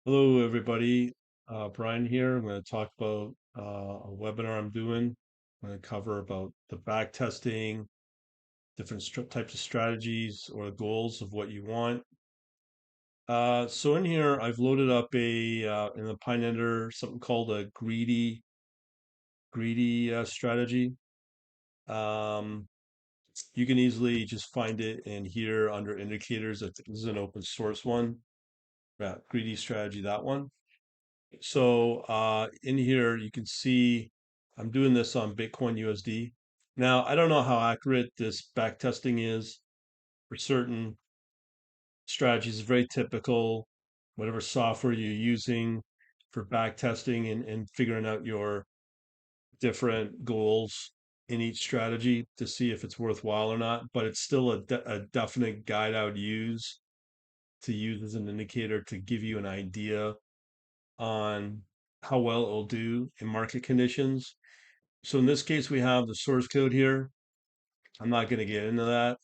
Hello, everybody. Brian here. I'm going to talk about a webinar I'm doing. I'm going to cover about the back testing, different types of strategies or goals of what you want. So in here, I've loaded up in the Pine something called a greedy strategy. Um, you can easily just find it in here under indicators. This is an open source one. Yeah, greedy strategy, that one. So in here, you can see I'm doing this on Bitcoin USD. Now, I don't know how accurate this back testing is for certain strategies. It's very typical, whatever software you're using for back testing and figuring out your different goals in each strategy to see if it's worthwhile or not. But it's still a definite guide I would use to use as an indicator to give you an idea on how well it'll do in market conditions. So in this case, we have the source code here. I'm not going to get into that.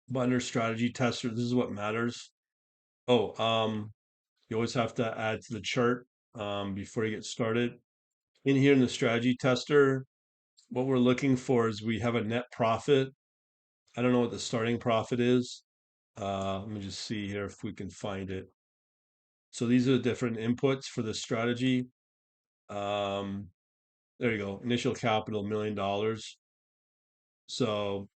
But under strategy tester, this is what matters. Oh, you always have to add to the chart before you get started. In here in the strategy tester, what we're looking for is we have a net profit. I don't know what the starting profit is. Let me just see here if we can find it. So these are the different inputs for the strategy. Um, there you go. Initial capital, $1 million. So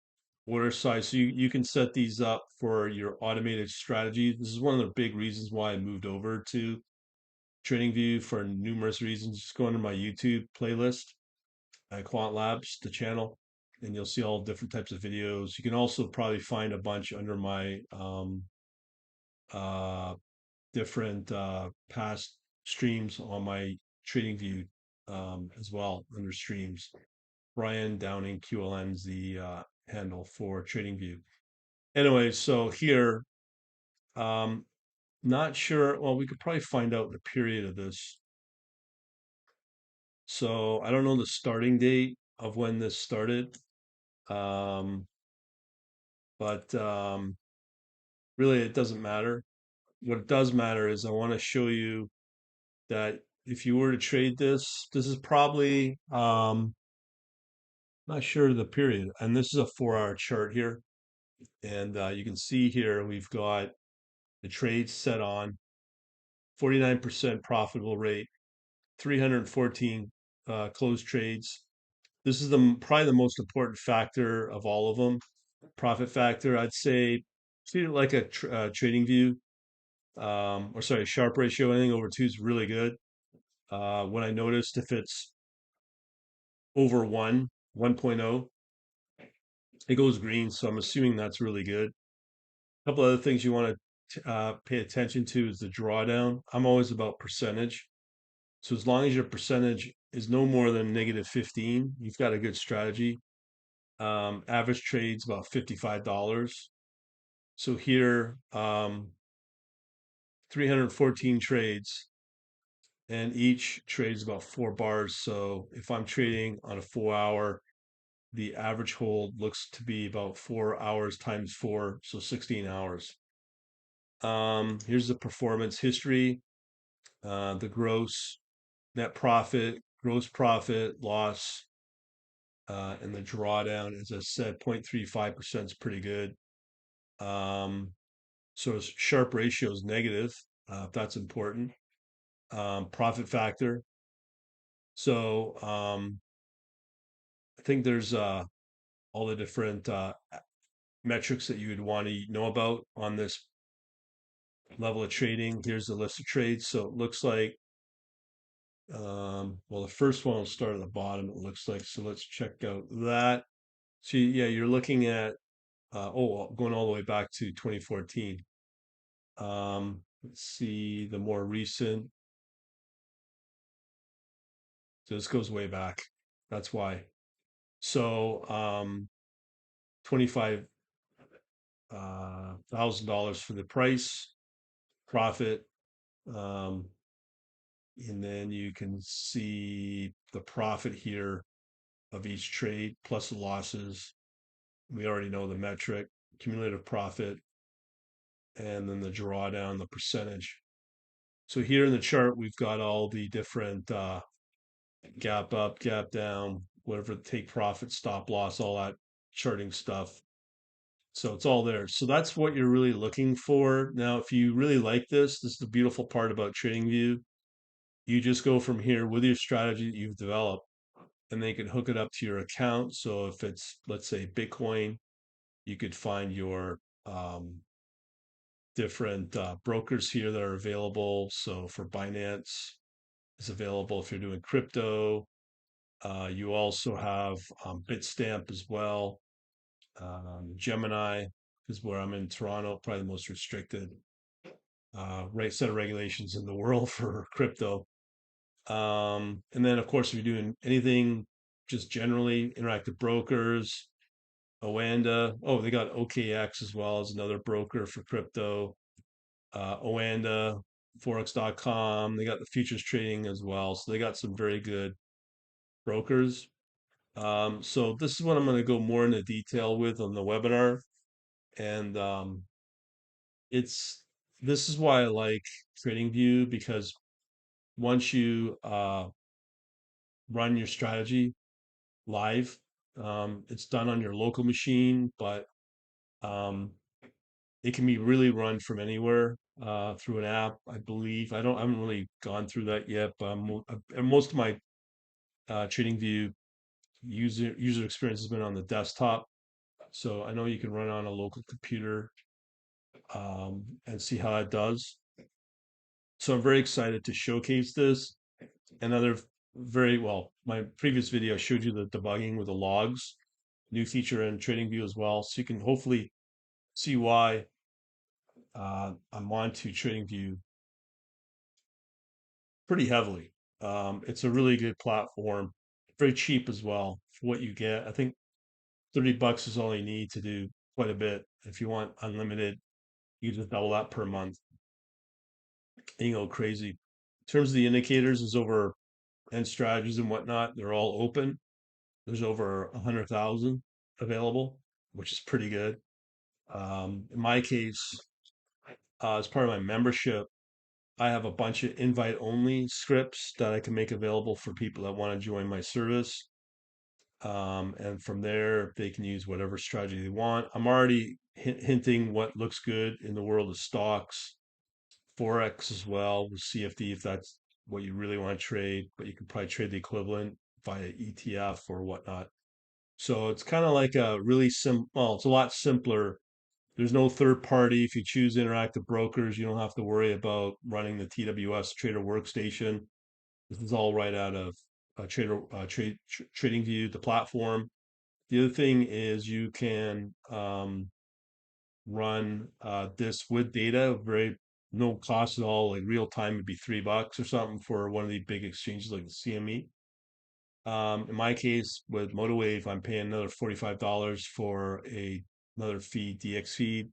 order size. So you can set these up for your automated strategy. This is one of the big reasons why I moved over to TradingView for numerous reasons. Just go into my YouTube playlist at Quant Labs, the channel, and you'll see all different types of videos. You can also probably find a bunch under my uh, different past streams on my TradingView as well under streams. Brian Downing QLN is the handle for TradingView. Anyway, so here, um, not sure. Well, we could probably find out the period of this. So I don't know the starting date of when this started, um, but really it doesn't matter. What it does matter is I want to show you that if you were to trade this, this is probably not sure the period, and this is a 4-hour chart here, and you can see here we've got the trades set on 49% profitable rate, 314 closed trades. This is probably the most important factor of all of them. Profit factor, I'd say, treat it like a trading view, or sorry, Sharp ratio. Anything over two is really good. When I noticed if it's over 1.0, it goes green. So I'm assuming that's really good. A couple other things you want to pay attention to is the drawdown. I'm always about percentage. So as long as your percentage is no more than -15, you've got a good strategy. Average trades about $55. So here, 314 trades, and each trade is about 4 bars. So if I'm trading on a 4-hour, the average hold looks to be about 4 hours times four, so 16 hours. Here's the performance history, the gross, net profit, gross profit, loss, and the drawdown. As I said, 0.35% is pretty good. So Sharp ratio is negative, if that's important. Profit factor. So I think there's all the different metrics that you would want to know about on this level of trading. Here's the list of trades. So it looks like, well, the first one will start at the bottom, it looks like. So let's check out that. So yeah, you're looking at, going all the way back to 2014. Let's see the more recent. So this goes way back. That's why. So 25 $1,000 for the price, profit, um, and then you can see the profit here of each trade plus the losses. We already know the metric, cumulative profit, and then the drawdown, the percentage. So here in the chart, we've got all the different gap up, gap down, whatever, take profit, stop loss, all that charting stuff. So it's all there. So that's what you're really looking for. Now, if you really like this is the beautiful part about TradingView. You just go from here with your strategy that you've developed, and then you can hook it up to your account. So if it's, let's say, Bitcoin, you could find your different brokers here that are available. So for Binance, is available if you're doing crypto. You also have Bitstamp as well. Gemini is where I'm in Toronto, probably the most restricted right set of regulations in the world for crypto. And then, of course, if you're doing anything just generally, interactive brokers, Oanda. Oh, they got OKX as well as another broker for crypto. Oanda, Forex.com. They got the futures trading as well. So they got some very good brokers. So this is what I'm going to go more into detail with on the webinar. And it's this is why I like TradingView, because once you run your strategy live, it's done on your local machine, but um, it can be really run from anywhere through an app, I believe. I haven't really gone through that yet, but most of my TradingView user experience has been on the desktop. So I know you can run on a local computer and see how that does. So I'm very excited to showcase this. Another very well, my previous video showed you the debugging with the logs, new feature in TradingView as well. So you can hopefully see why I'm on to TradingView pretty heavily. It's a really good platform, very cheap as well for what you get. I think $30 is all you need to do quite a bit. If you want unlimited, you just double that per month and you go crazy. In terms of the indicators, there's over and strategies and whatnot, they're all open. There's over 100,000 available, which is pretty good. In my case, as part of my membership, I have a bunch of invite only scripts that I can make available for people that want to join my service. And from there, they can use whatever strategy they want. I'm already hinting what looks good in the world of stocks, Forex as well with CFD if that's what you really want to trade, but you can probably trade the equivalent via ETF or whatnot. So it's kind of like a really well, it's a lot simpler. There's no third party. If you choose interactive brokers, you don't have to worry about running the TWS Trader Workstation. This is all right out of TradingView, the platform. The other thing is you can run this with data, very no cost at all, like real time would be $3 or something for one of the big exchanges like the CME. In my case, with MotoWave, I'm paying another $45 for another fee, DX feed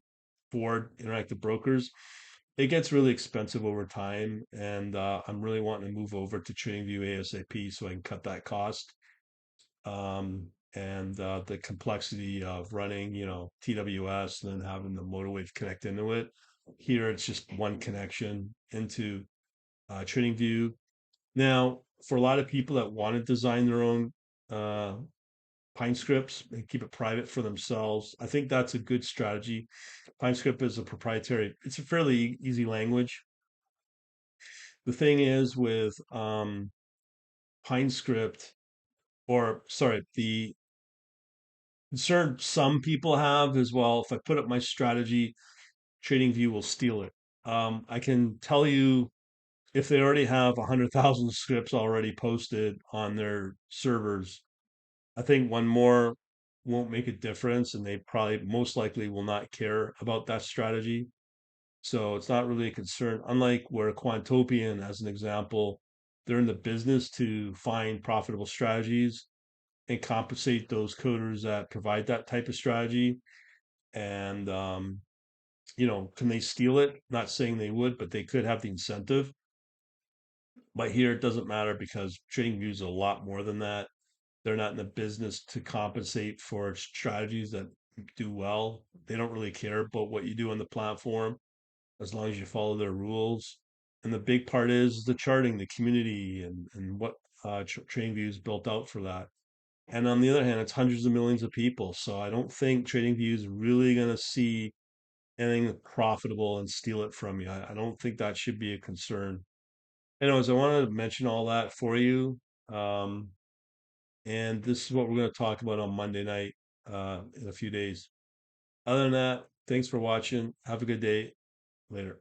for interactive brokers. It gets really expensive over time, and I'm really wanting to move over to TradingView ASAP so I can cut that cost. And the complexity of running, TWS and then having the MotoWave connect into it. Here, it's just one connection into TradingView. Now, for a lot of people that want to design their own uh, Pine scripts and keep it private for themselves, I think that's a good strategy. Pine script is a proprietary, it's a fairly easy language. The thing is with Pine script, or sorry, the concern some people have is, well, if I put up my strategy, TradingView will steal it. I can tell you if they already have 100,000 scripts already posted on their servers, I think one more won't make a difference, and they probably most likely will not care about that strategy. So it's not really a concern. Unlike where Quantopian, as an example, they're in the business to find profitable strategies and compensate those coders that provide that type of strategy. And can they steal it? Not saying they would, but they could have the incentive. But here it doesn't matter because TradingView is a lot more than that. They're not in the business to compensate for strategies that do well. They don't really care about what you do on the platform as long as you follow their rules. And the big part is the charting, the community, and what TradingView is built out for that. And on the other hand, it's hundreds of millions of people. So I don't think TradingView is really going to see anything profitable and steal it from you. I don't think that should be a concern. Anyways, I wanted to mention all that for you. Um, and this is what we're going to talk about on Monday night in a few days. Other than that, thanks for watching. Have a good day. Later.